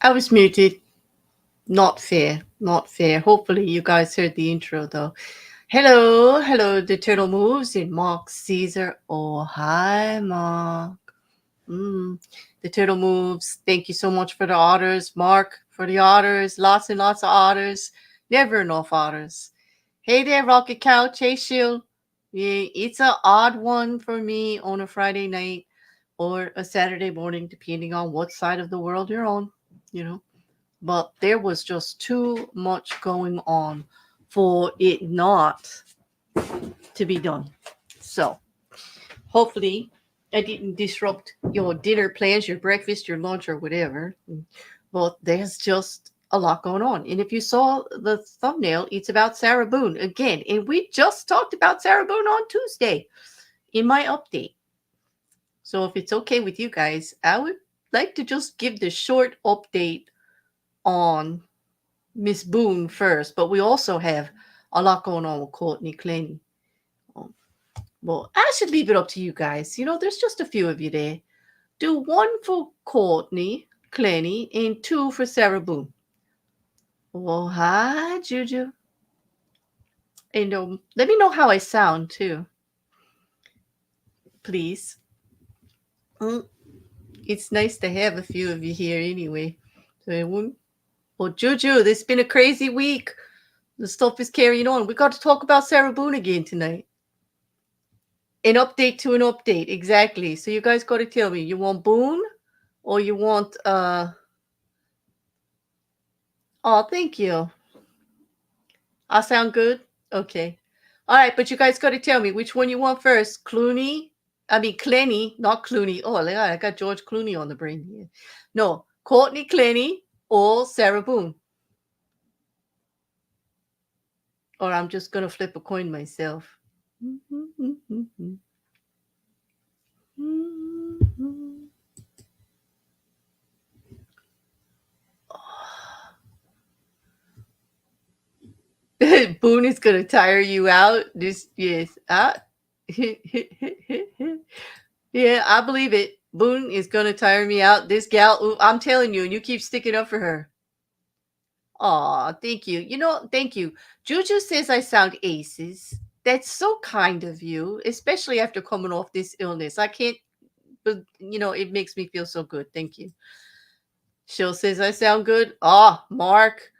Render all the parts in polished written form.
I was muted. Not fair. Not fair. Hopefully you guys heard the intro though. Hello, hello, the turtle moves in Mark Caesar. Oh, hi, Mark. The turtle moves. Thank you so much for the otters, Mark, for the otters. Lots and lots of otters. Never enough otters. Hey there, Rocket Couch. Hey, Shield. Yeah, it's an odd one for me on a Friday night or a Saturday morning, depending on what side of the world you're on, you know. But there was just too much going on for it not to be done. So hopefully I didn't disrupt your dinner plans, your breakfast, your lunch, or whatever. But there's just a lot going on. And if you saw the thumbnail, it's about Sarah Boone again. And we just talked about Sarah Boone on Tuesday in my update. So if it's okay with you guys, I would like to just give the short update on Miss Boone first. But we also have a lot going on with Courtney Clenney. Well, I should leave it up to you guys. There's just a few of you there. Do one for Courtney Clenney and two for Sarah Boone. Well, hi, Juju. And let me know how I sound, too. Please. It's nice to have a few of you here anyway. Well, Juju, this has been a crazy week. The stuff is carrying on. We got to talk about Sarah Boone again tonight. An update to an update, exactly. So you guys got to tell me, you want Boone or you want oh, thank you. I sound good? Okay. All right, but you guys got to tell me which one you want first. Clenney, not Clooney. Oh, I got George Clooney on the brain here. No, Courtney Clenney or Sarah Boone. Or I'm just going to flip a coin myself. Boone is going to tire you out. Yes. Yeah, I believe it. Boone is going to tire me out. This gal, I'm telling you, and you keep sticking up for her. Aw, thank you. Thank you. Juju says I sound aces. That's so kind of you, especially after coming off this illness. I can't, but it makes me feel so good. Thank you. She'll says I sound good. Mark.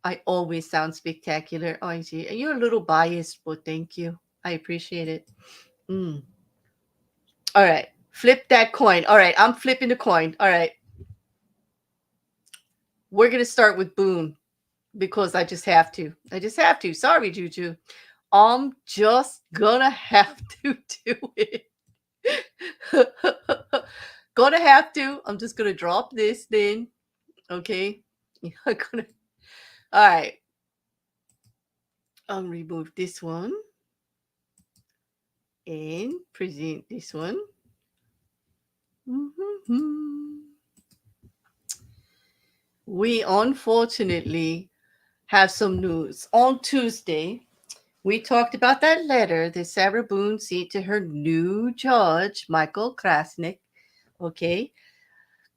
I always sound spectacular. Oh, you're a little biased, but thank you. I appreciate it. All right. Flip that coin. All right. I'm flipping the coin. All right. We're going to start with Boone because I just have to. Sorry, Juju. I'm just going to have to do it. Gonna have to. I'm just going to drop this then. Okay. All right. I'll remove this one and present this one. We unfortunately have some news. On Tuesday, we talked about that letter that Sarah Boone sent to her new judge, Michael Krasnick. Okay.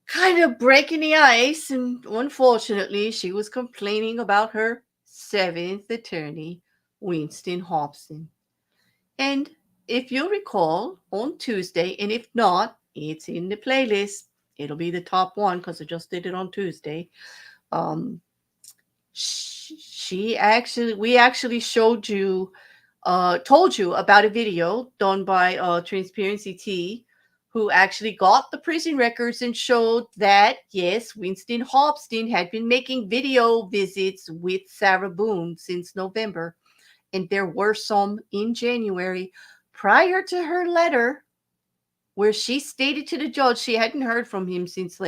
Kind of breaking the ice, and unfortunately, she was complaining about her seventh attorney, Winston Hobson. And if you recall, on Tuesday, and if not, it's in the playlist. It'll be the top one because I just did it on Tuesday. We actually showed you, told you about a video done by Transparency T, who actually got the prison records and showed that, yes, Winston Hobson had been making video visits with Sarah Boone since November. And there were some in January prior to her letter where she stated to the judge she hadn't heard from him since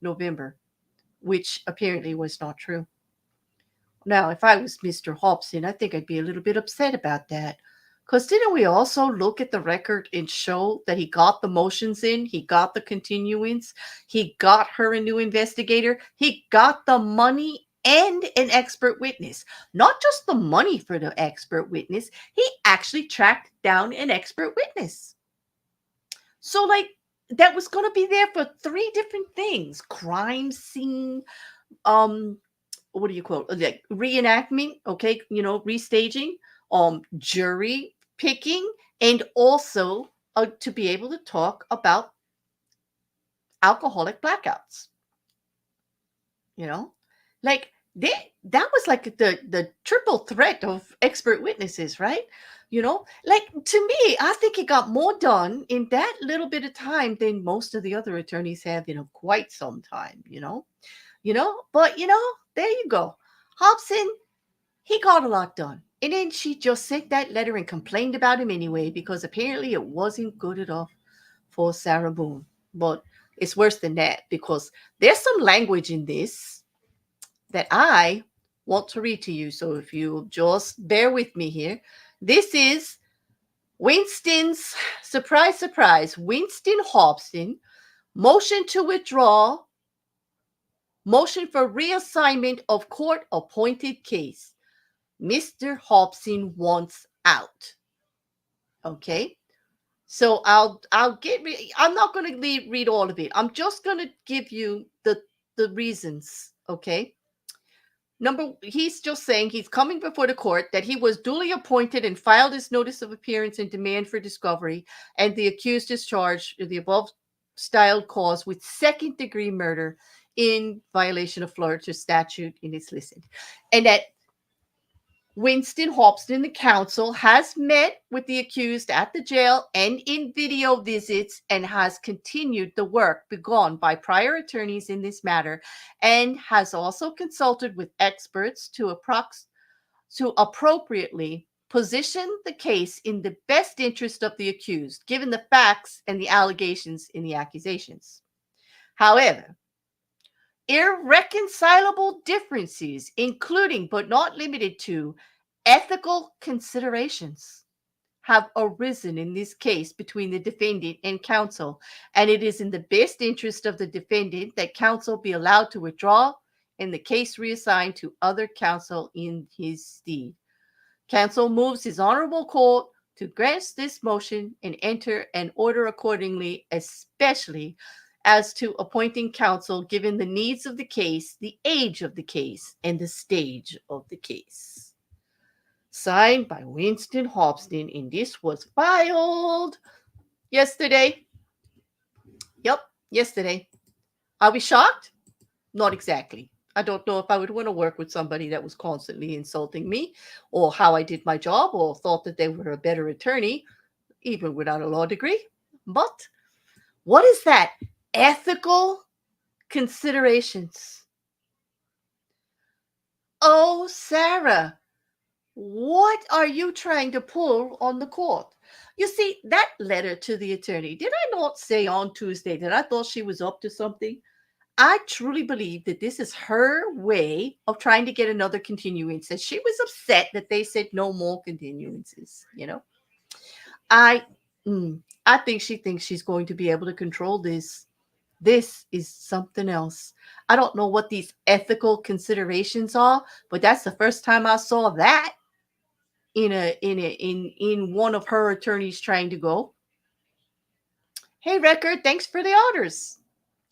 November, which apparently was not true. Now, if I was Mr. Hobson, I think I'd be a little bit upset about that. Because didn't we also look at the record and show that he got the motions in? He got the continuance. He got her a new investigator. He got the money and an expert witness. Not just the money for the expert witness. He actually tracked down an expert witness. So, that was going to be there for 3 different things: crime scene, what do you call it? Like reenactment, okay, restaging, jury picking, and also to be able to talk about alcoholic blackouts. Like that was like the triple threat of expert witnesses, right? Like, to me, I think he got more done in that little bit of time than most of the other attorneys have in quite some time. But there you go. Hobson, he got a lot done. And then she just sent that letter and complained about him anyway, because apparently it wasn't good enough for Sarah Boone. But it's worse than that, because there's some language in this that I want to read to you. So if you just bear with me here, this is Winston's, surprise, surprise, Winston Hobson, motion to withdraw, motion for reassignment of court-appointed case. Mr. Hobson wants out. Okay? So I'm not going to read all of it. I'm just going to give you the reasons, okay? He's just saying he's coming before the court that he was duly appointed and filed his notice of appearance and demand for discovery, and the accused is charged with the above styled cause with second-degree murder in violation of Florida statute in its listed. And that Winston Hobson, the counsel, has met with the accused at the jail and in video visits, and has continued the work begun by prior attorneys in this matter, and has also consulted with experts to appropriately position the case in the best interest of the accused, given the facts and the allegations in the accusations. However, irreconcilable differences, including but not limited to ethical considerations, have arisen in this case between the defendant and counsel, and it is in the best interest of the defendant that counsel be allowed to withdraw and the case reassigned to other counsel in his stead. Counsel moves his honorable court to grant this motion and enter an order accordingly, especially as to appointing counsel given the needs of the case, the age of the case, and the stage of the case. Signed by Winston Hobson, and this was filed yesterday. Yep, yesterday. Are we shocked? Not exactly. I don't know if I would want to work with somebody that was constantly insulting me, or how I did my job, or thought that they were a better attorney, even without a law degree. But what is that? Ethical considerations. Oh, Sarah, what are you trying to pull on the court? You see, that letter to the attorney, did I not say on Tuesday that I thought she was up to something? I truly believe that this is her way of trying to get another continuance. That she was upset that they said no more continuances. I think she thinks she's going to be able to control this. This is something else. I don't know what these ethical considerations are, but that's the first time I saw that in one of her attorneys trying to go. Hey, Record, thanks for the orders.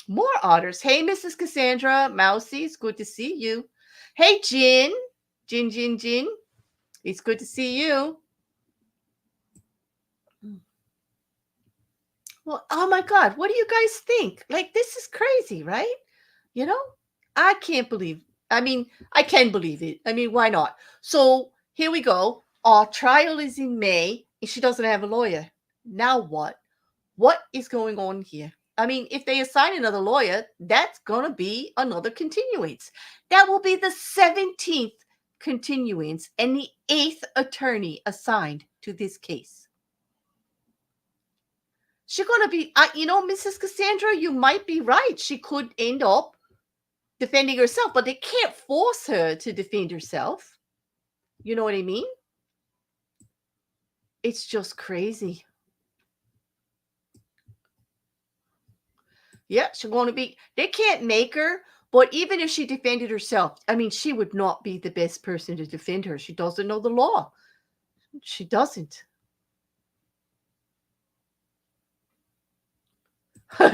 More otters. Hey, Mrs. Cassandra, Mousy, it's good to see you. Hey, Jin. Jin. It's good to see you. Well, oh my God, what do you guys think? Like, this is crazy, right? I can't believe. I can believe it. Why not? So here we go. Our trial is in May, and she doesn't have a lawyer. Now what? What is going on here? If they assign another lawyer, that's going to be another continuance. That will be the 17th continuance and the 8th attorney assigned to this case. She's going to be, Mrs. Cassandra, you might be right. She could end up defending herself, but they can't force her to defend herself. You know what I mean? It's just crazy. Yeah, she's going to be, they can't make her, but even if she defended herself, she would not be the best person to defend her. She doesn't know the law. She doesn't.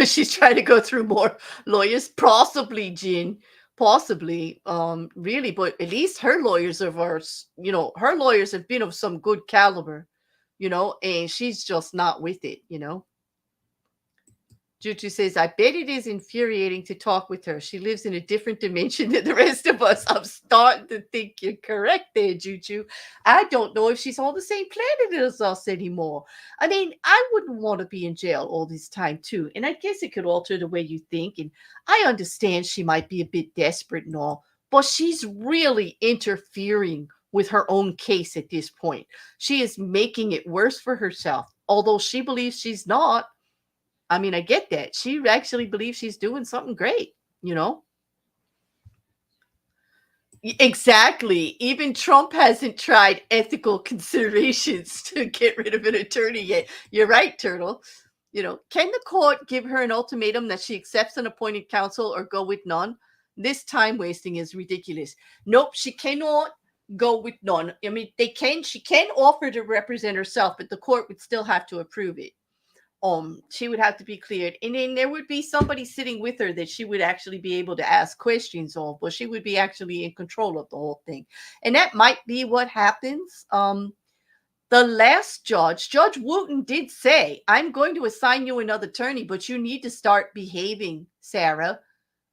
She's trying to go through more lawyers, possibly, Jean. Possibly, really, but at least her lawyers of ours, her lawyers have been of some good caliber, and she's just not with it. Juju says, I bet it is infuriating to talk with her. She lives in a different dimension than the rest of us. I'm starting to think you're correct there, Juju. I don't know if she's on the same planet as us anymore. I mean, I wouldn't want to be in jail all this time, too. And I guess it could alter the way you think. And I understand she might be a bit desperate and all, but she's really interfering with her own case at this point. She is making it worse for herself, although she believes she's not. I mean, I get that. She actually believes she's doing something great, you know? Exactly. Even Trump hasn't tried ethical considerations to get rid of an attorney yet. You're right, Turtle. Can the court give her an ultimatum that she accepts an appointed counsel or go with none? This time wasting is ridiculous. Nope, she cannot go with none. I mean, she can offer to represent herself, but the court would still have to approve it. She would have to be cleared, and then there would be somebody sitting with her that she would actually be able to ask questions of, but she would be actually in control of the whole thing. And that might be what happens. The last Judge Wooten, did say, I'm going to assign you another attorney, but you need to start behaving, Sarah.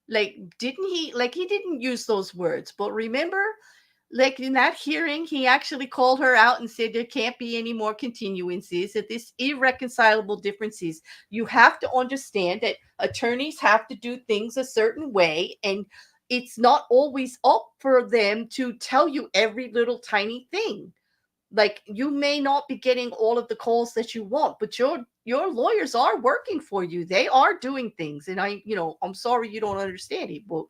Like, he didn't use those words, but remember, like in that hearing, he actually called her out and said there can't be any more continuances, that this irreconcilable differences. You have to understand that attorneys have to do things a certain way, and it's not always up for them to tell you every little tiny thing. Like, you may not be getting all of the calls that you want, but your lawyers are working for you. They are doing things, and I'm sorry you don't understand it, but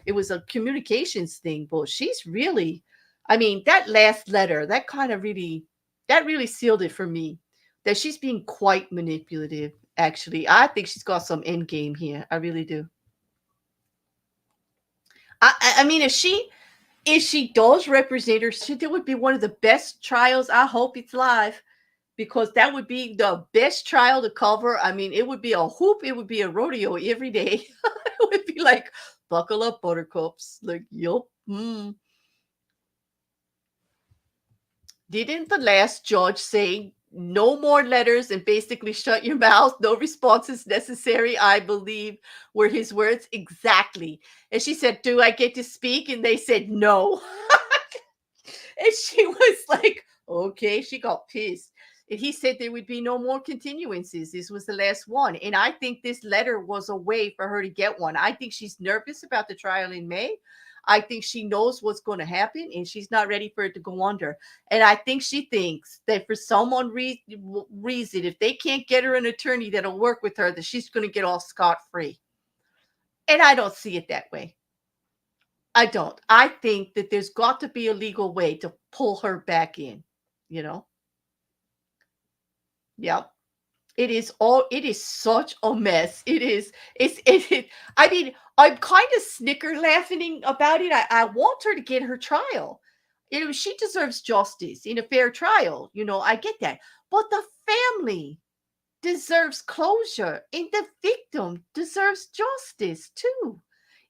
it was a communications thing. But she's really, I mean, that last letter, that really sealed it for me, that she's being quite manipulative. Actually, I think she's got some end game here. I really do. I mean, if she does represent her, it would be one of the best trials. I hope it's live, because that would be the best trial to cover. I mean, it would be a hoop. It would be a rodeo every day. It would be like, buckle up, buttercups. Like, yup. Didn't the last judge say no more letters and basically shut your mouth? No responses necessary, I believe, were his words. Exactly. And she said, do I get to speak? And they said no. And she was like, okay, she got pissed. And he said there would be no more continuances. This was the last one. And I think this letter was a way for her to get one. I think she's nervous about the trial in May. I think she knows what's going to happen, and she's not ready for it to go under. And I think she thinks that for some reason, if they can't get her an attorney that'll work with her, that she's going to get off scot-free. And I don't see it that way. I don't. I think that there's got to be a legal way to pull her back in, you know? Yep. It is such a mess. I mean, I'm kind of snicker laughing about it. I want her to get her trial. She deserves justice in a fair trial. I get that. But the family deserves closure, and the victim deserves justice too.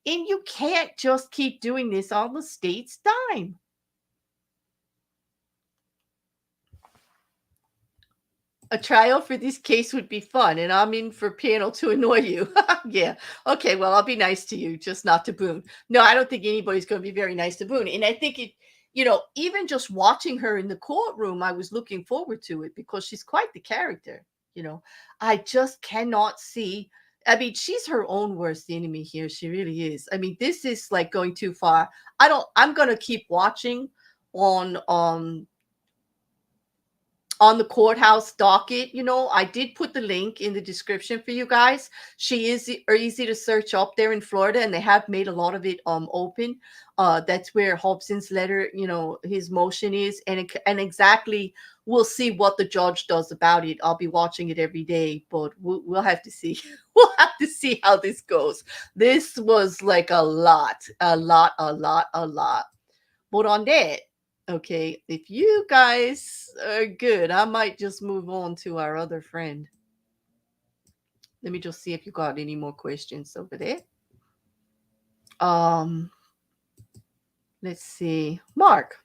And you can't just keep doing this on the state's dime. A trial for this case would be fun, and I'm in for panel to annoy you. Yeah. Okay, well, I'll be nice to you, just not to Boone. No, I don't think anybody's going to be very nice to Boone. And I think even just watching her in the courtroom, I was looking forward to it, because she's quite the character. I just cannot see. I mean, she's her own worst enemy here. She really is. I mean, this is like going too far. I'm going to keep watching on the courthouse docket. I did put the link in the description for you guys. She is easy to search up there in Florida, and they have made a lot of it open. That's where Hobson's letter, his motion is, and exactly, we'll see what the judge does about it. I'll be watching it every day, but we'll have to see. We'll have to see how this goes. This was like a lot. But on that, okay, if you guys are good, I might just move on to our other friend. Let me just see if you got any more questions over there. Um, let's see. Mark,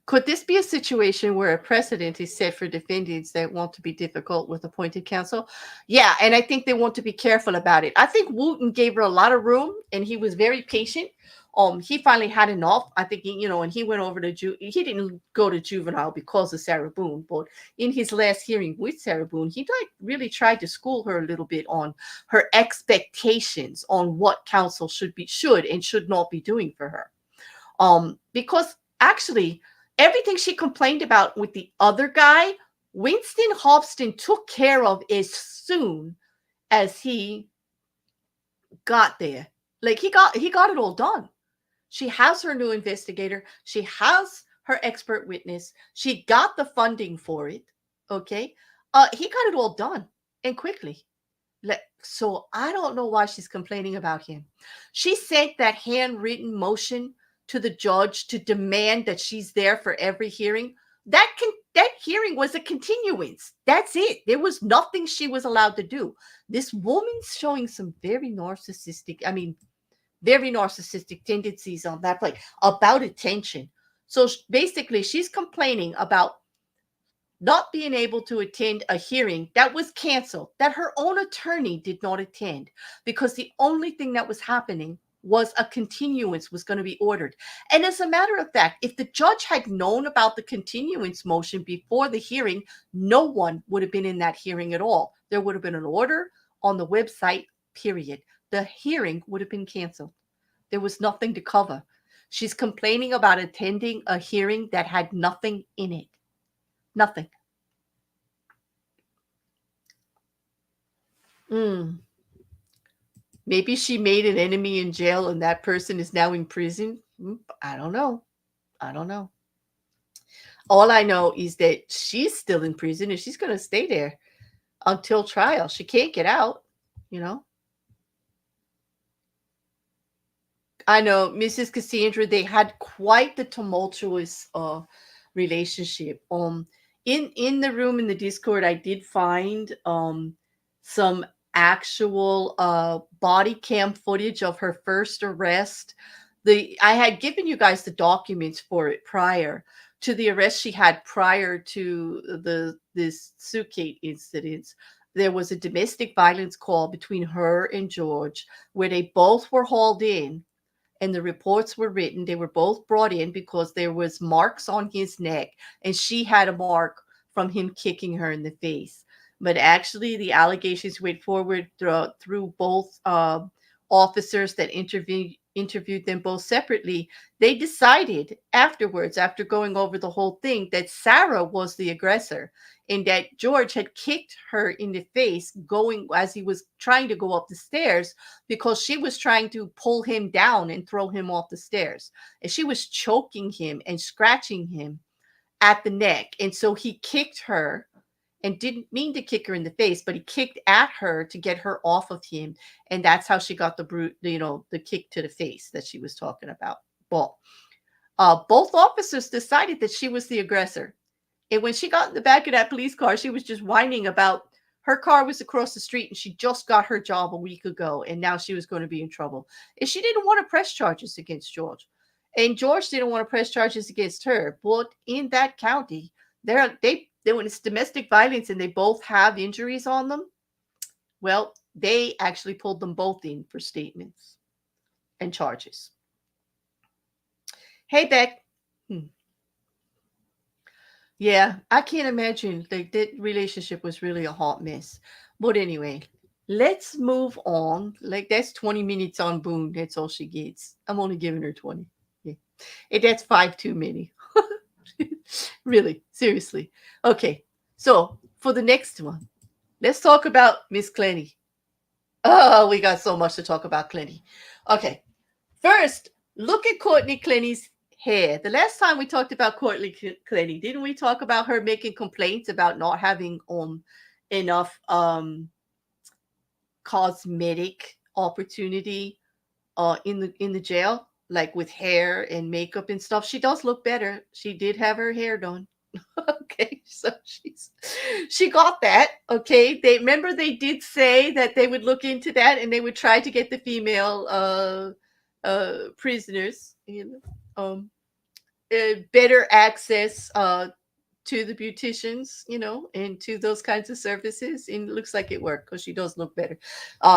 could this be a situation where a precedent is set for defendants that want to be difficult with appointed counsel? Yeah, and I think they want to be careful about it. I think Wooten gave her a lot of room, and he was very patient. He finally had enough. I think and he went over to he didn't go to juvenile because of Sarah Boone, but in his last hearing with Sarah Boone, he really tried to school her a little bit on her expectations on what counsel should and should not be doing for her. Because actually everything she complained about with the other guy, Winston Hobson took care of as soon as he got there. Like he got it all done. She has her new investigator. She has her expert witness. She got the funding for it. Okay. He got it all done and quickly. So I don't know why she's complaining about him. She sent that handwritten motion to the judge to demand that she's there for every hearing. That hearing was a continuance. That's it. There was nothing she was allowed to do. This woman's showing some very narcissistic tendencies on that play about attention. So basically, she's complaining about not being able to attend a hearing that was canceled, that her own attorney did not attend, because the only thing that was happening was a continuance was going to be ordered. And as a matter of fact, if the judge had known about the continuance motion before the hearing, no one would have been in that hearing at all. There would have been an order on the website, period. The hearing would have been canceled. There was nothing to cover. She's complaining about attending a hearing that had nothing in it. Nothing. Maybe she made an enemy in jail and that person is now in prison. I don't know. All I know is that she's still in prison and she's going to stay there until trial. She can't get out, I know, Mrs. Cassandra, they had quite the tumultuous relationship. In the room in the Discord, I did find some actual body cam footage of her first arrest. I had given you guys the documents for it prior to the arrest she had prior to this suitcase incident. There was a domestic violence call between her and George where they both were hauled in and the reports were written. They were both brought in because there was marks on his neck and she had a mark from him kicking her in the face. But actually the allegations went forward through both officers that interviewed them both separately. They decided afterwards, after going over the whole thing, that Sarah was the aggressor and that George had kicked her in the face going as he was trying to go up the stairs because she was trying to pull him down and throw him off the stairs. And she was choking him and scratching him at the neck. And so he kicked her and didn't mean to kick her in the face, but he kicked at her to get her off of him. And that's how she got the kick to the face that she was talking about. Well, both officers decided that she was the aggressor. And when she got in the back of that police car, she was just whining about her car was across the street and she just got her job a week ago. And now she was going to be in trouble. And she didn't want to press charges against George. And George didn't want to press charges against her. But in that county, when it's domestic violence and they both have injuries on them, well, they actually pulled them both in for statements and charges. Hey, Beck. Yeah, I can't imagine. Like, that relationship was really a hot mess. But anyway, let's move on. Like, that's 20 minutes on Boone. That's all she gets. I'm only giving her 20. Yeah. And that's 5 too many. Really, seriously. Okay, so for the next one, let's talk about Miss Clenney. Oh, we got so much to talk about Clenney. Okay, first, look at Courtney Clenney's hair. The last time we talked about Courtney Clenney, didn't we talk about her making complaints about not having enough cosmetic opportunity in the jail, like with hair and makeup and stuff? She does look better. She did have her hair done. Okay, so she got that. Okay, they did say that they would look into that and they would try to get the female prisoners, better access to the beauticians, and to those kinds of services. And it looks like it worked because she does look better.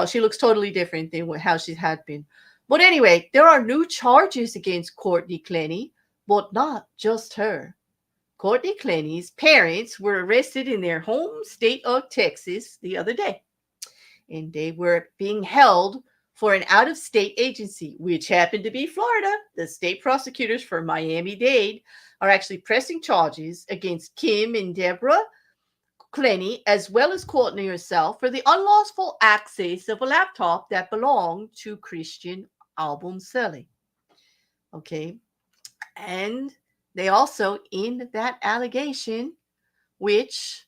She looks totally different than how she had been. But anyway, there are new charges against Courtney Clenney, but not just her. Courtney Clenney's parents were arrested in their home state of Texas the other day, and they were being held for an out-of-state agency, which happened to be Florida. The state prosecutors for Miami-Dade are actually pressing charges against Kim and Deborah Clenney, as well as Courtney herself, for the unlawful access of a laptop that belonged to Christian album selling. Okay. And they also, in that allegation, which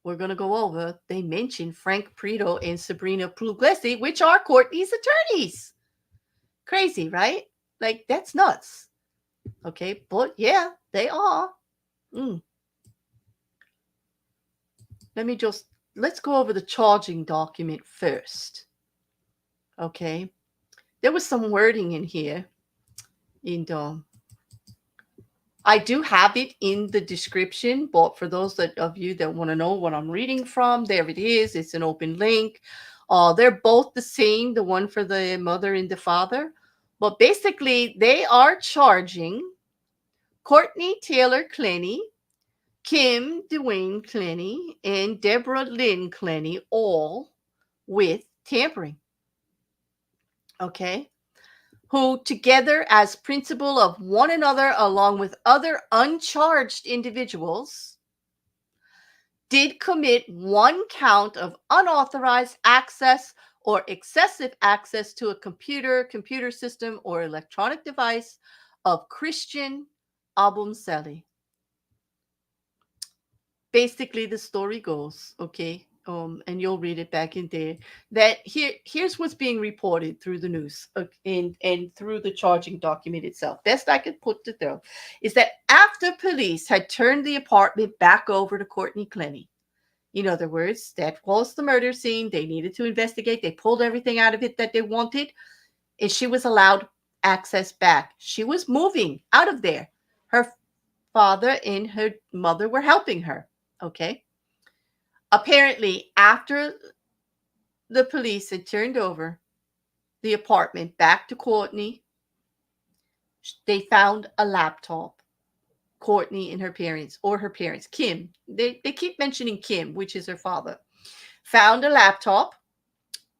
we're going to go over, they mentioned Frank Prito and Sabrina Puglisi, which are Courtney's attorneys. Crazy, right? Like, that's nuts. Okay, but yeah, they are. Let's go over the charging document first. Okay, there was some wording in here. And I do have it in the description, but for those of you that want to know what I'm reading from, there it is. It's an open link. They're both the same, the one for the mother and the father. But basically, they are charging Courtney Taylor Clenney, Kim Dwayne Clenney, and Deborah Lynn Clenney, all with tampering. Okay? Who together as principal of one another, along with other uncharged individuals, did commit one count of unauthorized access or excessive access to a computer system, or electronic device of Christian album selling. Basically, the story goes, okay, and you'll read it back in there, that here's what's being reported through the news, and through the charging document itself. Best I could put it though, is that after police had turned the apartment back over to Courtney Clenney, in other words, that was the murder scene, they needed to investigate, they pulled everything out of it that they wanted, and she was allowed access back. She was moving out of there. Her father and her mother were helping her. Okay. Apparently, after the police had turned over the apartment back to Courtney, they found a laptop. Courtney and her parents, Kim, they keep mentioning Kim, which is her father, found a laptop,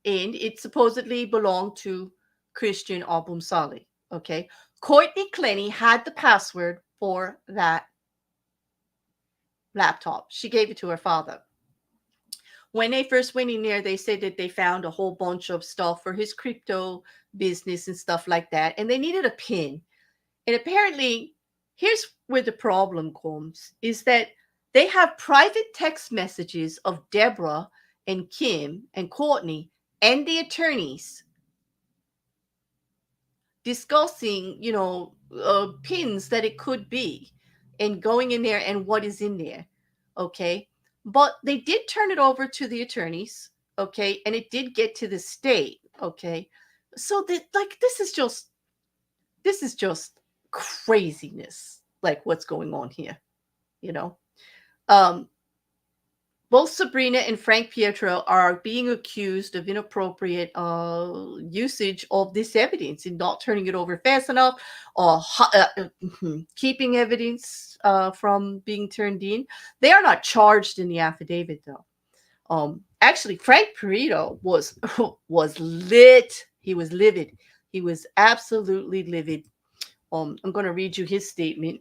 and it supposedly belonged to Christian Album Solid. Okay. Courtney Clenney had the password for that laptop. She gave it to her father. When they first went in there, they said that they found a whole bunch of stuff for his crypto business and stuff like that, and they needed a PIN. And apparently, here's where the problem comes, is that they have private text messages of Deborah and Kim and Courtney and the attorneys discussing, pins that it could be, and going in there and what is in there. Okay. But they did turn it over to the attorneys. Okay. And it did get to the state. Okay. So this is just craziness, like what's going on here, both Sabrina and Frank Pietro are being accused of inappropriate usage of this evidence and not turning it over fast enough, or keeping evidence from being turned in. They are not charged in the affidavit, though. Actually, Frank Pietro was lit. He was livid. He was absolutely livid. I'm going to read you his statement.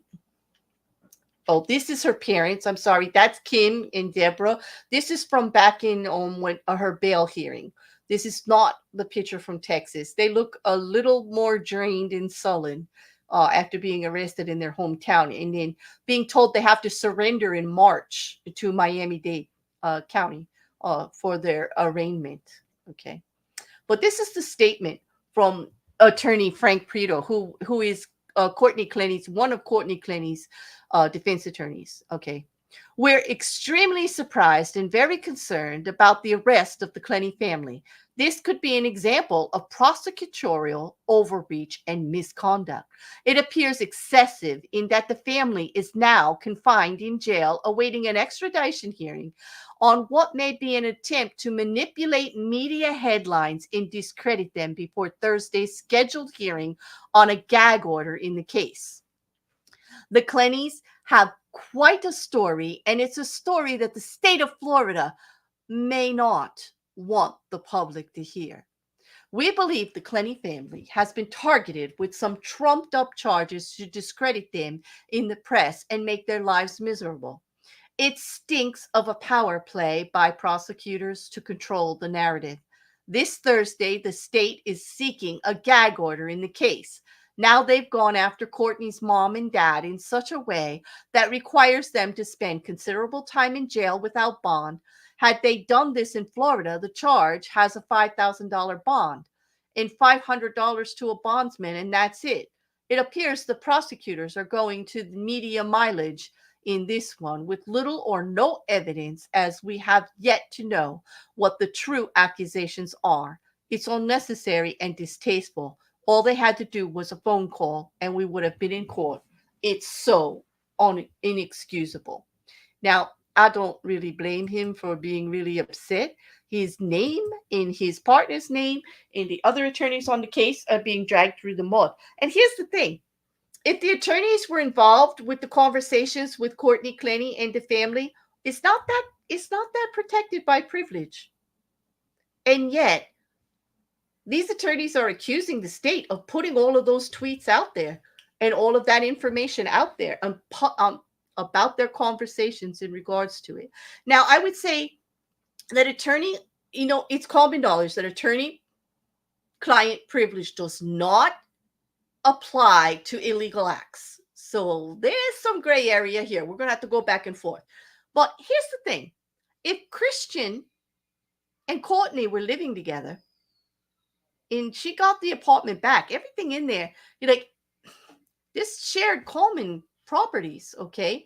Oh, this is her parents. I'm sorry. That's Kim and Deborah. This is from back in when her bail hearing. This is not the picture from Texas. They look a little more drained and sullen after being arrested in their hometown, and then being told they have to surrender in March to Miami-Dade County for their arraignment. Okay. But this is the statement from attorney Frank Prito, who is Courtney Clenney's, one of Courtney Clenney's defense attorneys. Okay. We're extremely surprised and very concerned about the arrest of the Clenney family. This could be an example of prosecutorial overreach and misconduct. It appears excessive in that the family is now confined in jail awaiting an extradition hearing on what may be an attempt to manipulate media headlines and discredit them before Thursday's scheduled hearing on a gag order in the case. The Clenneys have quite a story, and it's a story that the state of Florida may not want the public to hear. We believe the Clenney family has been targeted with some trumped up charges to discredit them in the press and make their lives miserable. It stinks of a power play by prosecutors to control the narrative. This Thursday, the state is seeking a gag order in the case. Now they've gone after Courtney's mom and dad in such a way that requires them to spend considerable time in jail without bond. Had they done this in Florida, the charge has a $5,000 bond and $500 to a bondsman, and that's it. It appears the prosecutors are going to the media mileage in this one with little or no evidence, as we have yet to know what the true accusations are. It's unnecessary and distasteful. All they had to do was a phone call and we would have been in court. It's so inexcusable. Now, I don't really blame him for being really upset. His name and his partner's name and the other attorneys on the case are being dragged through the mud. And here's the thing. If the attorneys were involved with the conversations with Courtney Clenney and the family, it's not that protected by privilege. And yet, these attorneys are accusing the state of putting all of those tweets out there and all of that information out there about their conversations in regards to it. Now, I would say that attorney, it's common knowledge that attorney-client privilege does not apply to illegal acts. So there's some gray area here. We're going to have to go back and forth. But here's the thing. If Christian and Courtney were living together and she got the apartment back, everything in there, you're like, this shared common properties, okay?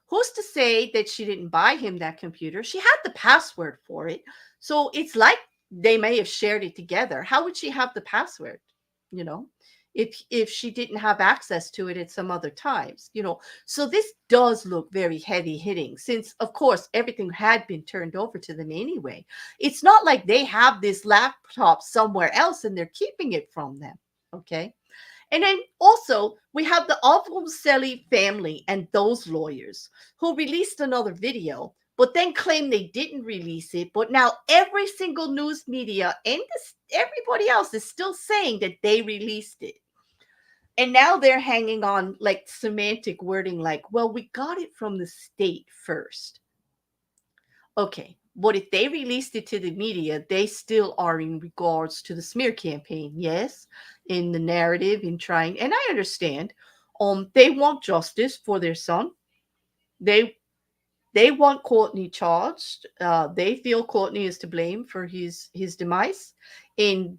Who's to say that she didn't buy him that computer? She had the password for it. So it's like they may have shared it together. How would she have the password, if she didn't have access to it at some other times, So this does look very heavy hitting since, of course, everything had been turned over to them anyway. It's not like they have this laptop somewhere else and they're keeping it from them, okay? And then also we have the Avruselli family and those lawyers who released another video, but then claim they didn't release it. But now every single news media and everybody else is still saying that they released it. And now they're hanging on like semantic wording like, well, we got it from the state first. Okay, but if they released it to the media, they still are in regards to the smear campaign, yes, in the narrative, in trying, and I understand. They want justice for their son. They want Courtney charged. They feel Courtney is to blame for his demise, and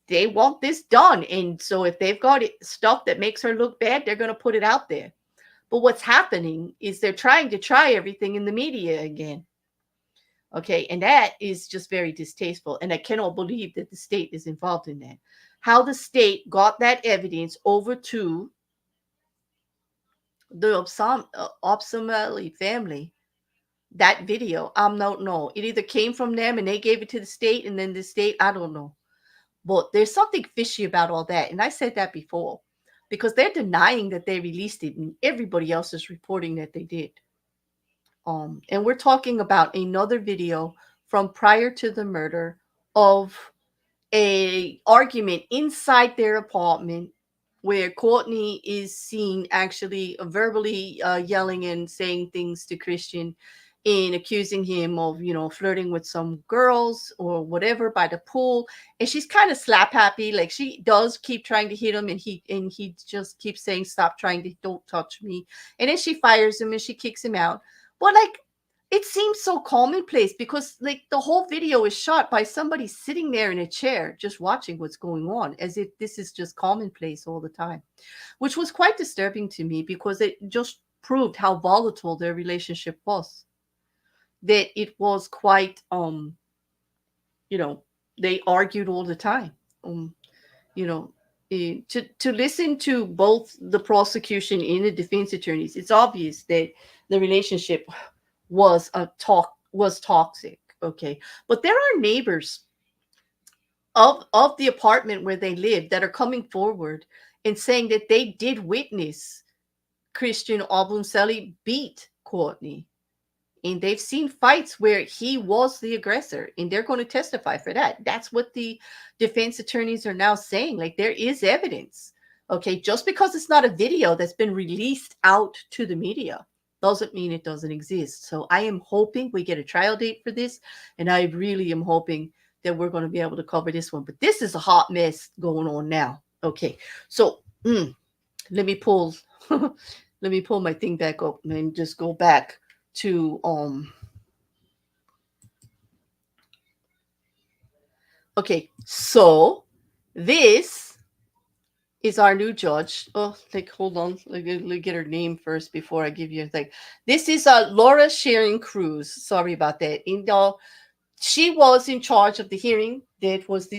they want this done. And so if they've got stuff that makes her look bad, they're going to put it out there. But what's happening is they're trying to try everything in the media again. Okay, and that is just very distasteful. And I cannot believe that the state is involved in that. How the state got that evidence over to the Opsomali family, that video, I don't know. It either came from them and they gave it to the state, and then the state, I don't know. But there's something fishy about all that. And I said that before, because they're denying that they released it and everybody else is reporting that they did. And we're talking about another video from prior to the murder of a argument inside their apartment where Courtney is seen actually verbally yelling and saying things to Christian and accusing him of, flirting with some girls or whatever by the pool. And she's kind of slap happy. Like she does keep trying to hit him and he just keeps saying, stop trying to, don't touch me. And then she fires him and she kicks him out. But like, it seems so commonplace because like the whole video is shot by somebody sitting there in a chair just watching what's going on, as if this is just commonplace all the time, which was quite disturbing to me because it just proved how volatile their relationship was. That it was quite they argued all the time. You know, to listen to both the prosecution and the defense attorneys, it's obvious that the relationship was toxic. Okay, but there are neighbors of the apartment where they live that are coming forward and saying that they did witness Christian Obumseli beat Courtney, and they've seen fights where he was the aggressor, and they're going to testify for that. That's what the defense attorneys are now saying. Like, there is evidence. Okay, just because it's not a video that's been released out to the media doesn't mean it doesn't exist. So I am hoping we get a trial date for this, and I really am hoping that we're going to be able to cover this one. But this is a hot mess going on now. Okay, so let me pull let me pull my thing back up and just go back to okay, so this is our new judge. Oh, like, hold on, let me get her name first before I give you a thing. This is Laura Sharon Cruz. Sorry about that. She was in charge of the hearing that was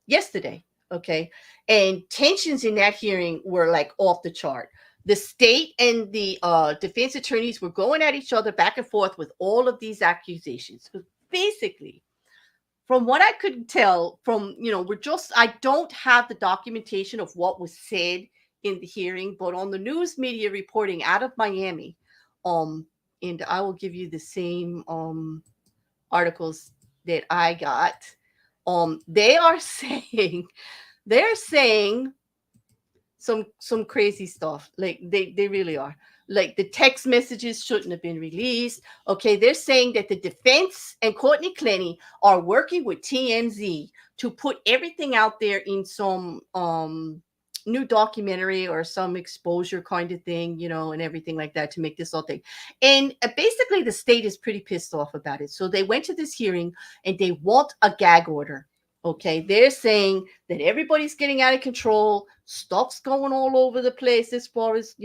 yesterday. Okay, and tensions in that hearing were like off the chart. The state and the defense attorneys were going at each other back and forth with all of these accusations. Basically, from what I could tell, I don't have the documentation of what was said in the hearing, but on the news media reporting out of Miami, and I will give you the same articles that I got. They're saying some crazy stuff. Like they really are. Like, the text messages shouldn't have been released. Okay, they're saying that the defense and Courtney Clenney are working with TMZ to put everything out there in some new documentary or some exposure kind of thing, and everything like that to make this whole thing. And basically the state is pretty pissed off about it. So they went to this hearing and they want a gag order. Okay, they're saying that everybody's getting out of control, stuff's going all over the place as far as,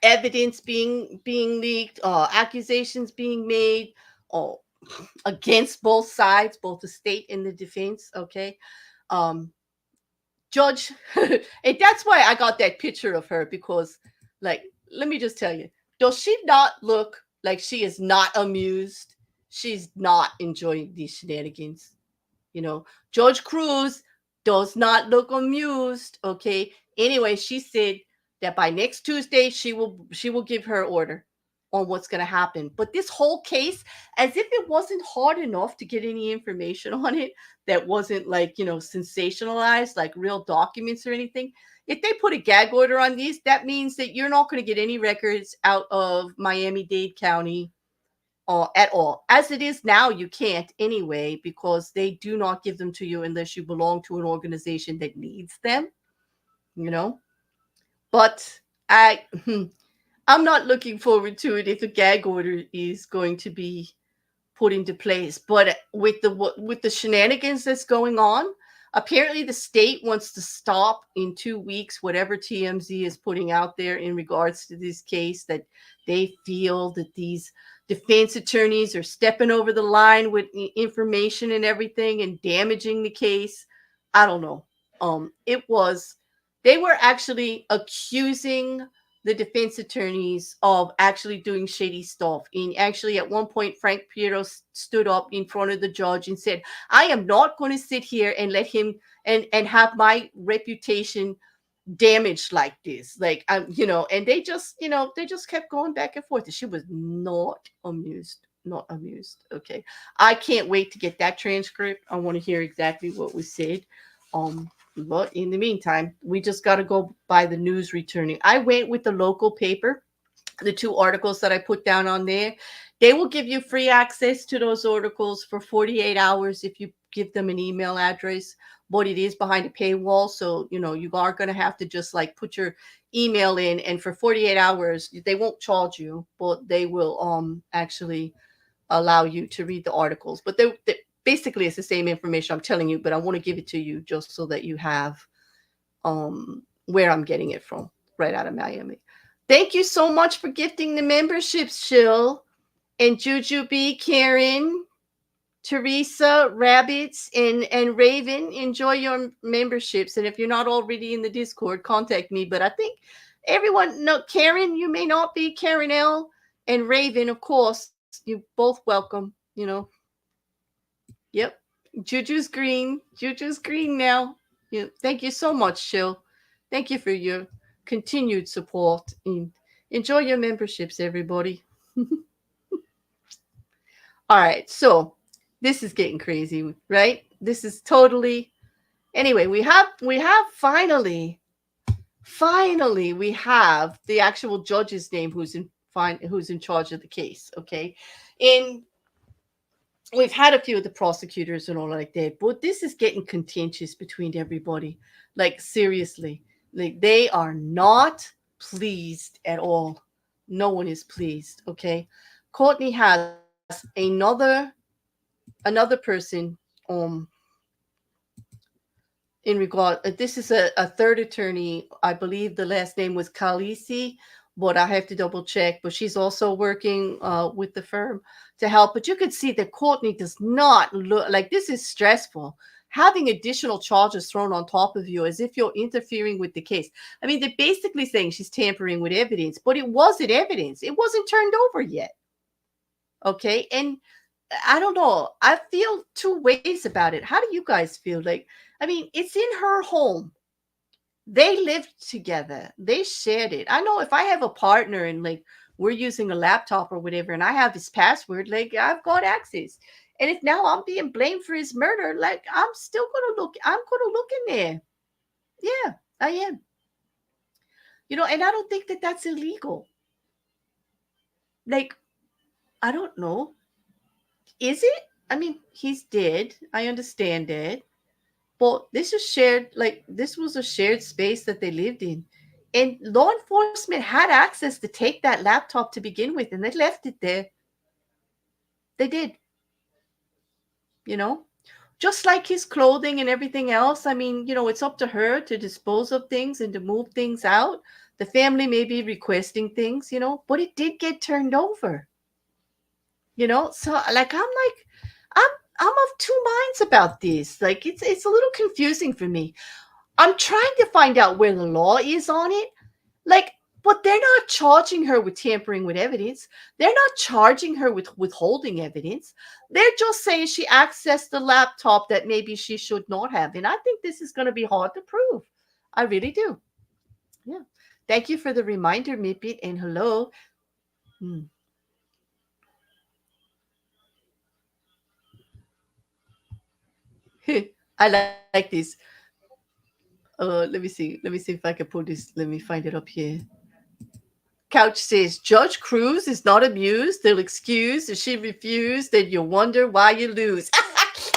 evidence being leaked, accusations being made against both sides, both the state and the defense. Okay, Judge, and that's why I got that picture of her, because, like, let me just tell you, does she not look like she is not amused? She's not enjoying these shenanigans. Judge Cruz does not look amused. Okay. Anyway, she said that by next Tuesday she will give her order on what's going to happen. But this whole case, as if it wasn't hard enough to get any information on it that wasn't like, sensationalized, like real documents or anything. If they put a gag order on these, that means that you're not going to get any records out of Miami-Dade County at all. As it is now, you can't anyway, because they do not give them to you unless you belong to an organization that needs them, But I'm not looking forward to it if a gag order is going to be put into place. But with the shenanigans that's going on, apparently the state wants to stop in 2 weeks whatever TMZ is putting out there in regards to this case, that they feel that these defense attorneys are stepping over the line with information and everything and damaging the case. I don't know. They were actually accusing the defense attorneys of actually doing shady stuff. And actually, at one point, Frank Piero stood up in front of the judge and said, I am not going to sit here and let him and have my reputation damaged like this. Like, and they just kept going back and forth. And she was not amused. Okay. I can't wait to get that transcript. I want to hear exactly what was said. But in the meantime, we just got to go by the news returning. I went with the local paper, the 2 articles that I put down on there. They will give you free access to those articles for 48 hours if you give them an email address. but it is behind a paywall. So, you know, you are going to have to just like put your email in, and for 48 hours, they won't charge you, but they will actually allow you to read the articles. But they basically it's the same information I'm telling you, but I want to give it to you just so that you have where I'm getting it from, right out of Miami. Thank you so much for gifting the memberships, Shill and Jujubee, Karen, Teresa, Rabbits, and Raven. Enjoy your memberships. And if you're not already in the Discord, contact me. But I think everyone, no, Karen, you may not be. Karen L. and Raven, of course, you both welcome, you know. Yep. Juju's green. Juju's green now. Thank you so much, Shill. Thank you for your continued support. And enjoy your memberships, everybody. All right. So this is getting crazy, right? This is totally. Anyway, we have finally we have the actual judge's name who's in charge of the case. Okay. And we've had a few of the prosecutors and all like that, but this is getting contentious between everybody. Like, seriously, like, they are not pleased at all. No one is pleased. Okay. Courtney has another person in regard. This is a third attorney. I believe the last name was Khaleesi, but I have to double check. But she's also working with the firm to help. But you could see that Courtney does not look like this is stressful. Having additional charges thrown on top of you as if you're interfering with the case. I mean, they're basically saying she's tampering with evidence, but it wasn't evidence. It wasn't turned over yet. Okay. And I don't know. I feel two ways about it. How do you guys feel? Like, I mean, it's in her home. They lived together. They shared it. I know if I have a partner and like we're using a laptop or whatever and I have his password, like I've got access. And if now I'm being blamed for his murder, like I'm gonna look in there. Yeah, I am. And I don't think that that's illegal. Like, I don't know. Is it? I mean, he's dead. I understand it. But this is shared, like, this was a shared space that they lived in. And law enforcement had access to take that laptop to begin with, and they left it there. They did. Just like his clothing and everything else. I mean, it's up to her to dispose of things and to move things out. The family may be requesting things, but it did get turned over. So like I'm of two minds about this. Like it's a little confusing for me. I'm trying to find out where the law is on it. Like, but they're not charging her with tampering with evidence. They're not charging her with withholding evidence. They're just saying she accessed the laptop that maybe she should not have. And I think this is going to be hard to prove. I really do. Yeah. Thank you for the reminder, Mipit, and hello. I like this. Let me see. Let me see if I can pull this. Let me find it up here. Couch says, Judge Cruz is not amused. They'll excuse. If she refused, then you'll wonder why you lose.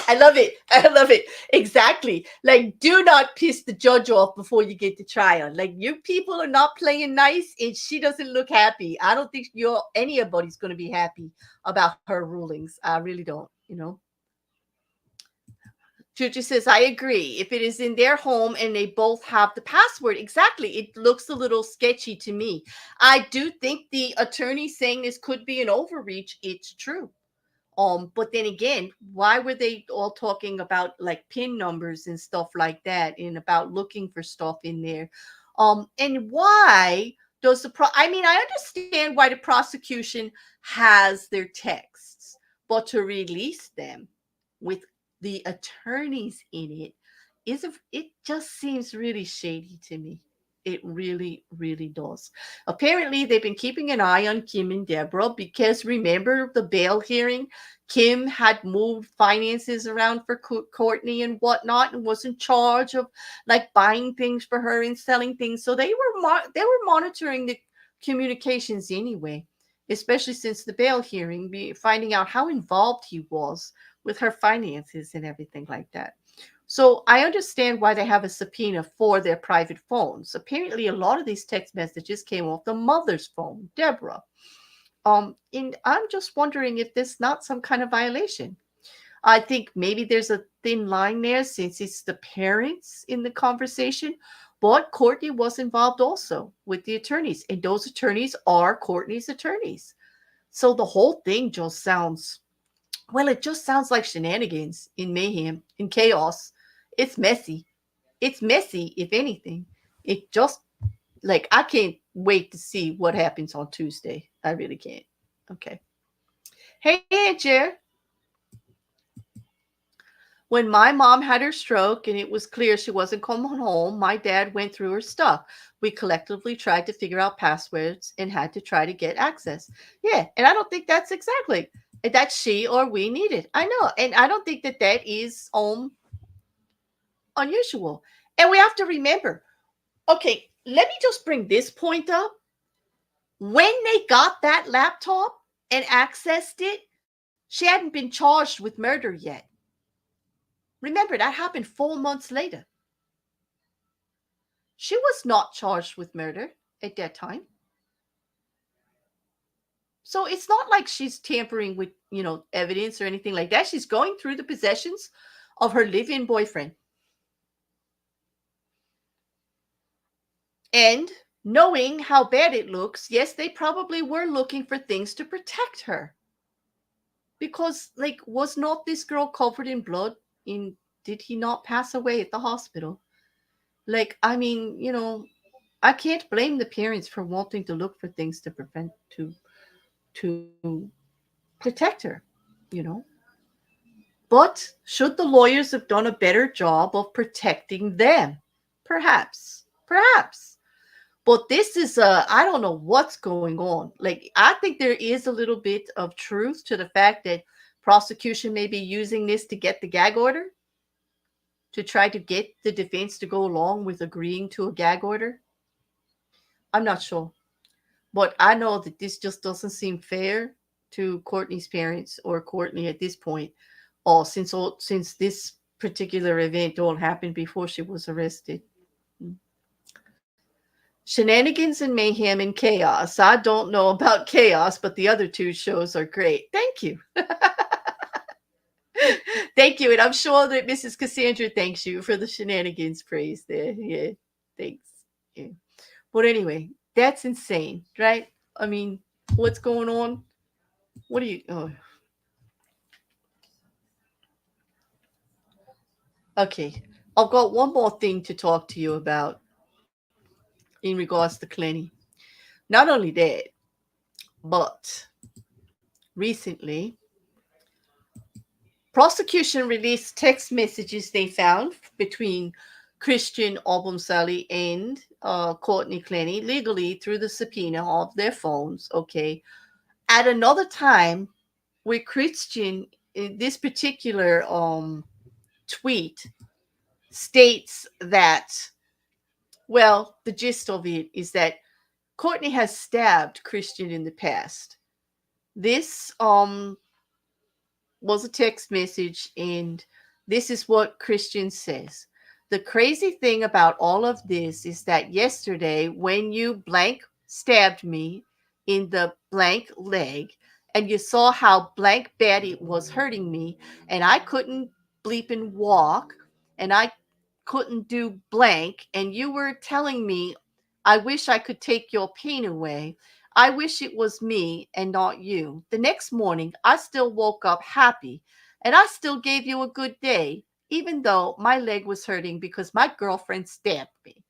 I love it. I love it. Exactly. Like, do not piss the judge off before you get to trial. Like, you people are not playing nice, and she doesn't look happy. I don't think anybody's going to be happy about her rulings. I really don't, Juju says, I agree. If it is in their home and they both have the password, exactly, it looks a little sketchy to me. I do think the attorney saying this could be an overreach. It's true. But then again, why were they all talking about like PIN numbers and stuff like that, and about looking for stuff in there? And why does I mean, I understand why the prosecution has their texts, but to release them with the attorneys in it just seems really shady to me. It really, really does. Apparently, they've been keeping an eye on Kim and Deborah because remember the bail hearing? Kim had moved finances around for Courtney and whatnot, and was in charge of like buying things for her and selling things. So they were monitoring the communications anyway, especially since the bail hearing, finding out how involved he was with her finances and everything like that. So I understand why they have a subpoena for their private phones. Apparently, a lot of these text messages came off the mother's phone, Deborah. And I'm just wondering if there's not some kind of violation. I think maybe there's a thin line there since it's the parents in the conversation. But Courtney was involved also with the attorneys, and those attorneys are Courtney's attorneys. So the whole thing just sounds, well, it just sounds like shenanigans in mayhem, in chaos. It's messy. It's messy, if anything. It just, like, I can't wait to see what happens on Tuesday. I really can't. Okay. Hey, Chair. When my mom had her stroke and it was clear she wasn't coming home, my dad went through her stuff. We collectively tried to figure out passwords and had to try to get access. Yeah, and I don't think that's exactly that she or we needed. I know, and I don't think that that is unusual. And we have to remember. Okay, let me just bring this point up. When they got that laptop and accessed it, she hadn't been charged with murder yet. Remember, that happened 4 months later. She was not charged with murder at that time. So it's not like she's tampering with, evidence or anything like that. She's going through the possessions of her live-in boyfriend. And knowing how bad it looks, yes, they probably were looking for things to protect her. Because, like, was not this girl covered in blood? Did he not pass away at the hospital? Like, I mean, I can't blame the parents for wanting to look for things to prevent to protect her, you know. But should the lawyers have done a better job of protecting them? Perhaps, perhaps. But this is I don't know what's going on. Like, I think there is a little bit of truth to the fact that prosecution may be using this to get the gag order, to try to get the defense to go along with agreeing to a gag order. I'm not sure. But I know that this just doesn't seem fair to Courtney's parents or Courtney at this point, or since this particular event all happened before she was arrested. Shenanigans and mayhem and chaos. I don't know about chaos, but the other two shows are great. Thank you. Thank you. And I'm sure that Mrs. Cassandra thanks you for the shenanigans praise there. Yeah. Thanks. Yeah. But anyway, that's insane, right? I mean, what's going on? What do you? Oh, okay. I've got one more thing to talk to you about in regards to Clenney. Not only that, but recently, prosecution released text messages they found between Christian Obumsali and Courtney Clenney legally through the subpoena of their phones. Okay. At another time, where Christian, in this particular tweet, states that, well, the gist of it is that Courtney has stabbed Christian in the past. This was a text message, and this is what Christian says. The crazy thing about all of this is that yesterday, when you blank stabbed me in the blank leg, and you saw how blank bad it was hurting me, and I couldn't bleep and walk, and I couldn't do blank, and you were telling me, I wish I could take your pain away. I wish it was me and not you. The next morning, I still woke up happy, and I still gave you a good day, even though my leg was hurting because my girlfriend stabbed me.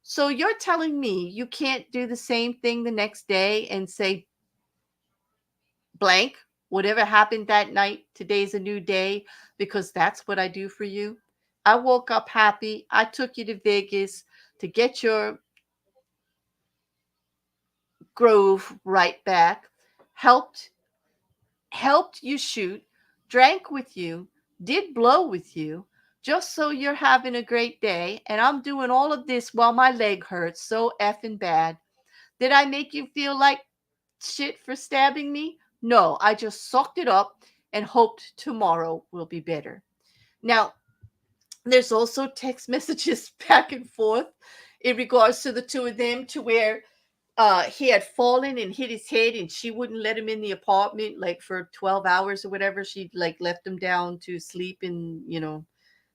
So you're telling me you can't do the same thing the next day and say, blank, whatever happened that night, today's a new day, because that's what I do for you. I woke up happy. I took you to Vegas to get your grove right back, helped you shoot, drank with you, did blow with you, just so you're having a great day. And I'm doing all of this while my leg hurts so effing bad. Did I make you feel like shit for stabbing me? No, I just sucked it up and hoped tomorrow will be better. Now, There's also text messages back and forth in regards to the two of them, to where he had fallen and hit his head and she wouldn't let him in the apartment like for 12 hours or whatever. She like left him down to sleep in,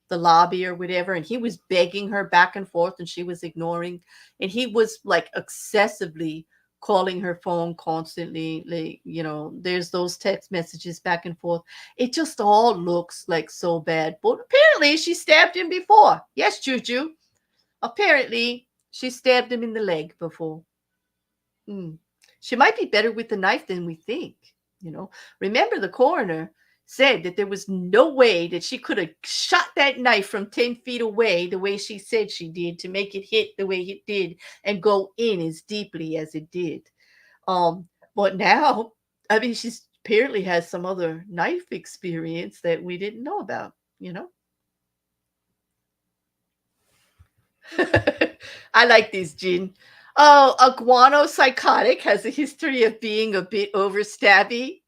the lobby or whatever, and he was begging her back and forth and she was ignoring, and he was like excessively calling her phone constantly. Like, there's those text messages back and forth. It just all looks like so bad, but apparently she stabbed him before. Yes, Juju, apparently she stabbed him in the leg before. She might be better with the knife than we think. Remember, the coroner said that there was no way that she could have shot that knife from 10 feet away the way she said she did, to make it hit the way it did and go in as deeply as it did. But now, I mean, she's apparently has some other knife experience that we didn't know about. I like these, Jin. Oh, a guano psychotic has a history of being a bit overstabby.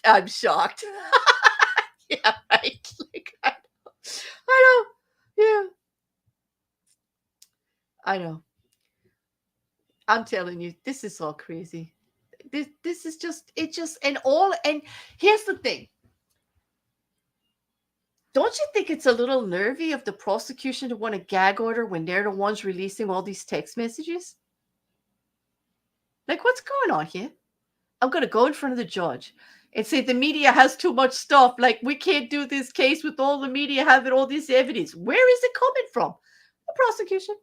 I'm shocked. Yeah, right. Like, I know. Yeah, I know. I'm telling you, this is all crazy. This is just it just and all and here's the thing. Don't you think it's a little nervy of the prosecution to want a gag order when they're the ones releasing all these text messages? Like, what's going on here? I'm going to go in front of the judge and say the media has too much stuff. Like, we can't do this case with all the media having all this evidence. Where is it coming from? The prosecution.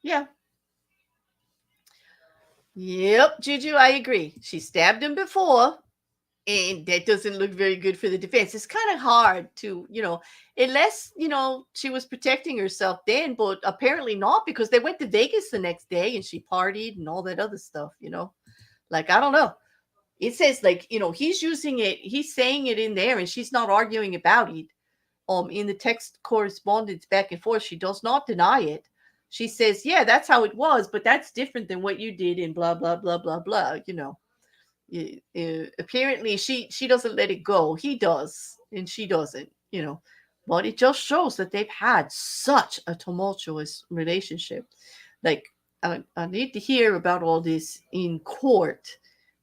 Yeah. Yep, Juju, I agree. She stabbed him before, and that doesn't look very good for the defense. It's kind of hard to, unless, she was protecting herself then, but apparently not, because they went to Vegas the next day and she partied and all that other stuff. Like, I don't know. It says, like, he's using it, he's saying it in there, and she's not arguing about it. In the text correspondence back and forth, she does not deny it. She says, yeah, that's how it was, but that's different than what you did in blah blah blah blah blah. Apparently she doesn't let it go. He does, and she doesn't. But it just shows that they've had such a tumultuous relationship. Like, I need to hear about all this in court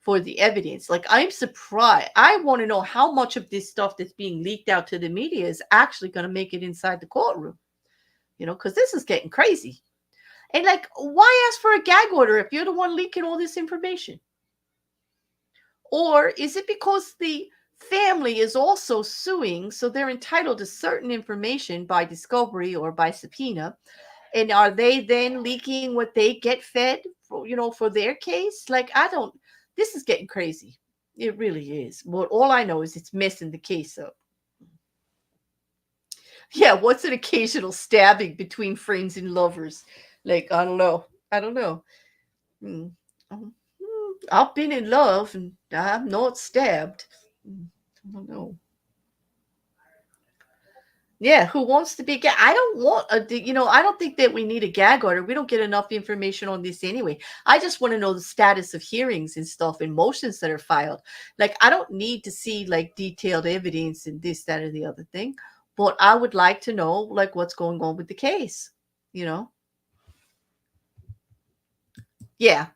for the evidence. Like, I'm surprised. I want to know how much of this stuff that's being leaked out to the media is actually going to make it inside the courtroom. Because this is getting crazy. And like, why ask for a gag order if you're the one leaking all this information? Or is it because the family is also suing, so they're entitled to certain information by discovery or by subpoena? And are they then leaking what they get fed for their case? Like, this is getting crazy. It really is. But all I know is it's messing the case up. Yeah, what's an occasional stabbing between friends and lovers? Like, I don't know. Hmm. I've been in love and I'm not stabbed. I don't know. Yeah, who wants to be I don't want I don't think that we need a gag order. We don't get enough information on this anyway. I just want to know the status of hearings and stuff and motions that are filed. Like, I don't need to see like detailed evidence and this, that, or the other thing. But I would like to know like what's going on with the case, you know? Yeah.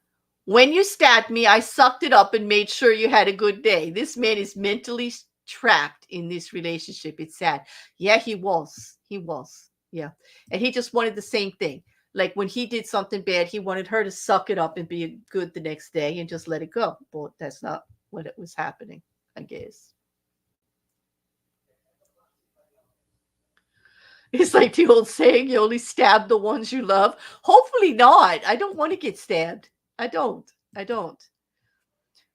When you stabbed me, I sucked it up and made sure you had a good day. This man is mentally trapped in this relationship. It's sad. Yeah, he was. He was. Yeah. And he just wanted the same thing. Like, when he did something bad, he wanted her to suck it up and be good the next day and just let it go. But that's not what it was happening, I guess. It's like the old saying, you only stab the ones you love. Hopefully not. I don't want to get stabbed. I don't. I don't.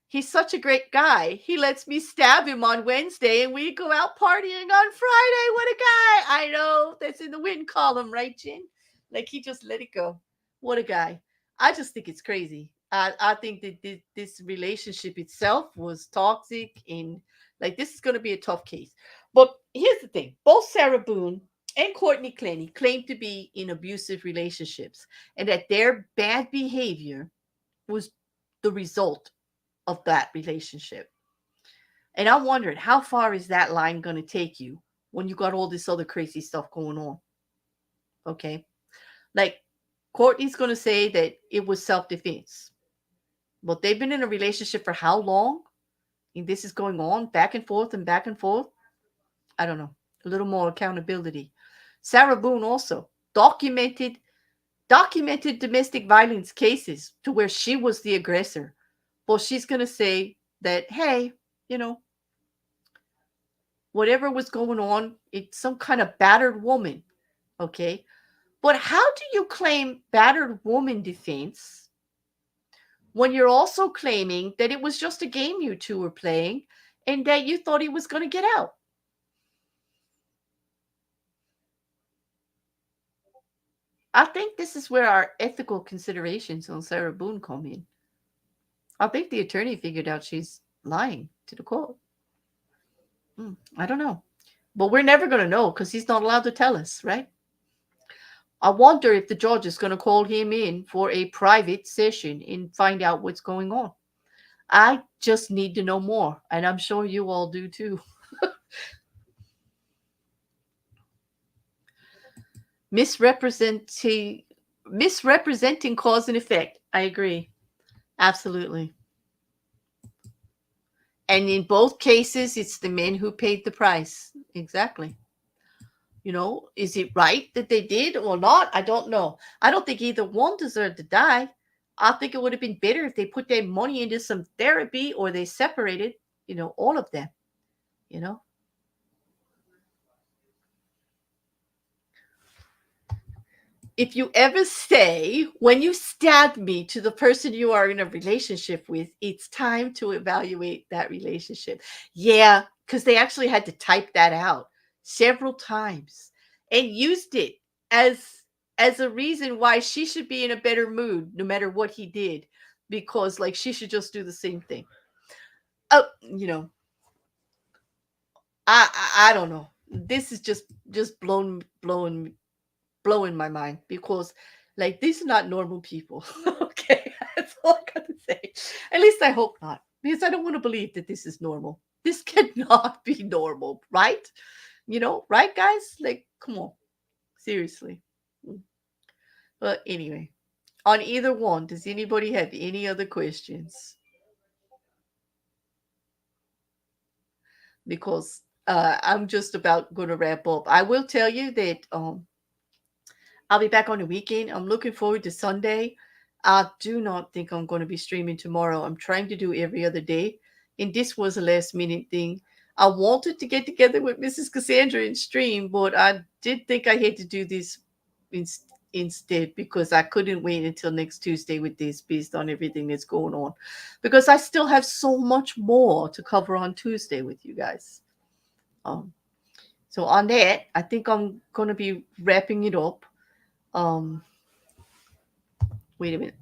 He's such a great guy. He lets me stab him on Wednesday and we go out partying on Friday. What a guy. I know. That's in the win column, right, Jin? Like, he just let it go. What a guy. I just think it's crazy. I think that this relationship itself was toxic, and like, this is going to be a tough case. But here's the thing. Both Sarah Boone and Courtney Clenney claim to be in abusive relationships, and that their bad behavior was the result of that relationship. And I'm wondering, how far is that line going to take you when you got all this other crazy stuff going on? Okay. Like, Courtney's going to say that it was self-defense. But they've been in a relationship for how long? And this is going on back and forth and back and forth. I don't know. A little more accountability. Sarah Boone also documented domestic violence cases to where she was the aggressor. Well, she's going to say that, hey, you know, whatever was going on, it's some kind of battered woman. Okay. But how do you claim battered woman defense when you're also claiming that it was just a game you two were playing and that you thought he was going to get out? I think this is where our ethical considerations on Sarah Boone come in. I think the attorney figured out she's lying to the court. I don't know. But we're never going to know because he's not allowed to tell us, right? I wonder if the judge is going to call him in for a private session and find out what's going on. I just need to know more, and I'm sure you all do too. Misrepresenting cause and effect. I agree. Absolutely. And in both cases, it's the men who paid the price. Exactly. Is it right that they did or not? I don't know. I don't think either one deserved to die. I think it would have been better if they put their money into some therapy or they separated, all of them, you know. If you ever say, when you stab me to the person you are in a relationship with, it's time to evaluate that relationship. Yeah, because they actually had to type that out several times and used it as a reason why she should be in a better mood no matter what he did, because like she should just do the same thing. Oh, I don't know. This is just blowing my mind because like these are not normal people. Okay, that's all I got to say. At least I hope not, because I don't want to believe that this is normal. This cannot be normal, right? Right, guys? Like, come on, seriously. But anyway, on either one, does anybody have any other questions? Because I'm just about going to wrap up. I will tell you that I'll be back on the weekend. I'm looking forward to Sunday. I do not think I'm going to be streaming tomorrow. I'm trying to do every other day. And this was a last minute thing. I wanted to get together with Mrs. Cassandra and stream, but I did think I had to do this in, instead because I couldn't wait until next Tuesday with this based on everything that's going on. Because I still have so much more to cover on Tuesday with you guys. So on that, I think I'm going to be wrapping it up. Um, Wait a minute.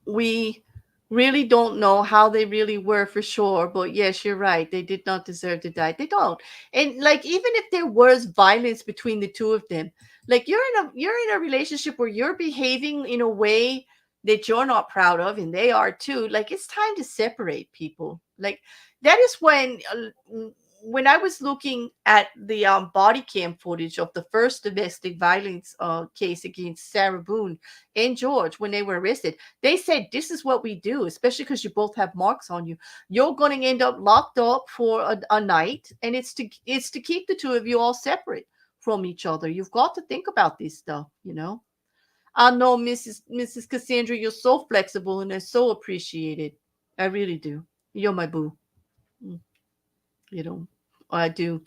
We really don't know how they really were for sure, but yes, you're right. They did not deserve to die. They don't. And like even if there was violence between the two of them, like you're in a relationship where you're behaving in a way that you're not proud of and they are too. Like it's time to separate people. Like that is when I was looking at the body cam footage of the first domestic violence case against Sarah Boone and George when they were arrested, they said this is what we do, especially because you both have marks on you. You're going to end up locked up for a night, and it's to keep the two of you all separate from each other. You've got to think about this stuff. I know, Mrs. Cassandra, you're so flexible and I so appreciated. I really do. You're my boo. Mm, You know, I do.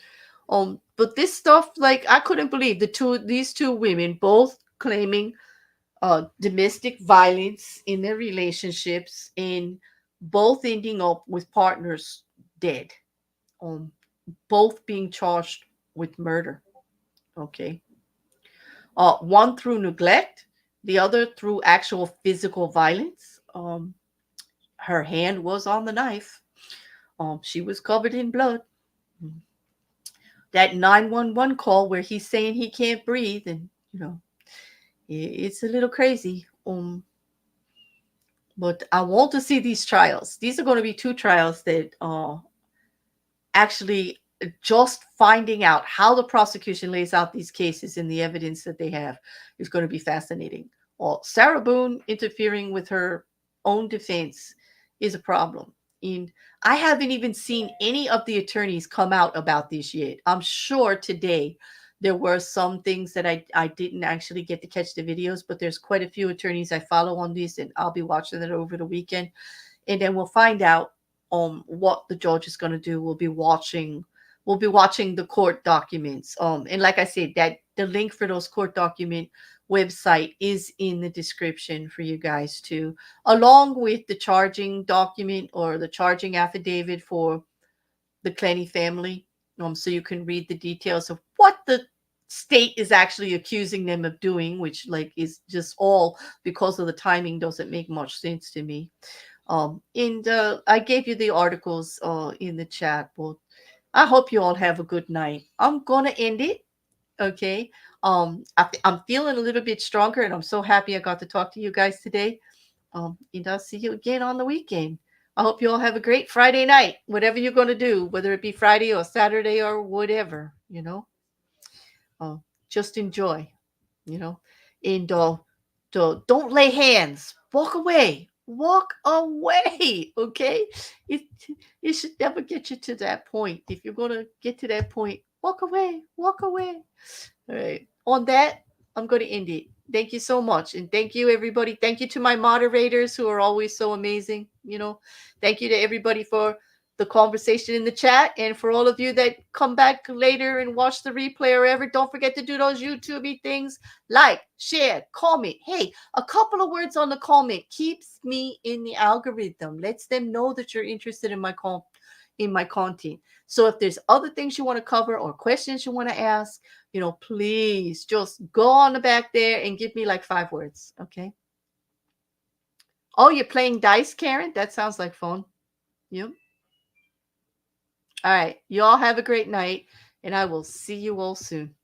But this stuff, like, I couldn't believe these two women both claiming domestic violence in their relationships and both ending up with partners dead. Um, both being charged with murder. Okay. One through neglect, the other through actual physical violence. Her hand was on the knife. She was covered in blood. That 911 call where he's saying he can't breathe, and it's a little crazy. But I want to see these trials. These are going to be two trials that actually just finding out how the prosecution lays out these cases and the evidence that they have is going to be fascinating. Well, Sarah Boone interfering with her own defense is a problem. And I haven't even seen any of the attorneys come out about this yet. I'm sure today there were some things that I didn't actually get to catch the videos, but there's quite a few attorneys I follow on this, and I'll be watching it over the weekend. And then we'll find out what the judge is going to do. We'll be watching the court documents. And like I said, that the link for those court document website is in the description for you guys too, along with the charging document or the charging affidavit for the Clenney family. So you can read the details of what the state is actually accusing them of doing, which like is just all because of the timing doesn't make much sense to me. And I gave you the articles in the chat. Well, I hope you all have a good night. I'm gonna end it. Okay. I'm feeling a little bit stronger, and I'm so happy I got to talk to you guys today. And I'll see you again on the weekend. I hope you all have a great Friday night, whatever you're going to do, whether it be Friday or Saturday or whatever, just enjoy, you know, and don't lay hands. Walk away. Walk away. Okay. It should never get you to that point. If you're going to get to that point, walk away. Walk away. All right. On that, I'm going to end it. Thank you so much. And thank you, everybody. Thank you to my moderators who are always so amazing. Thank you to everybody for the conversation in the chat. And for all of you that come back later and watch the replay or ever, don't forget to do those YouTube things. Like, share, comment. Hey, a couple of words on the comment keeps me in the algorithm, lets them know that you're interested in my content. So if there's other things you want to cover or questions you want to ask, please just go on the back there and give me like 5 words. Okay. Oh, you're playing dice, Karen? That sounds like fun. Yep. All right. You all have a great night, and I will see you all soon.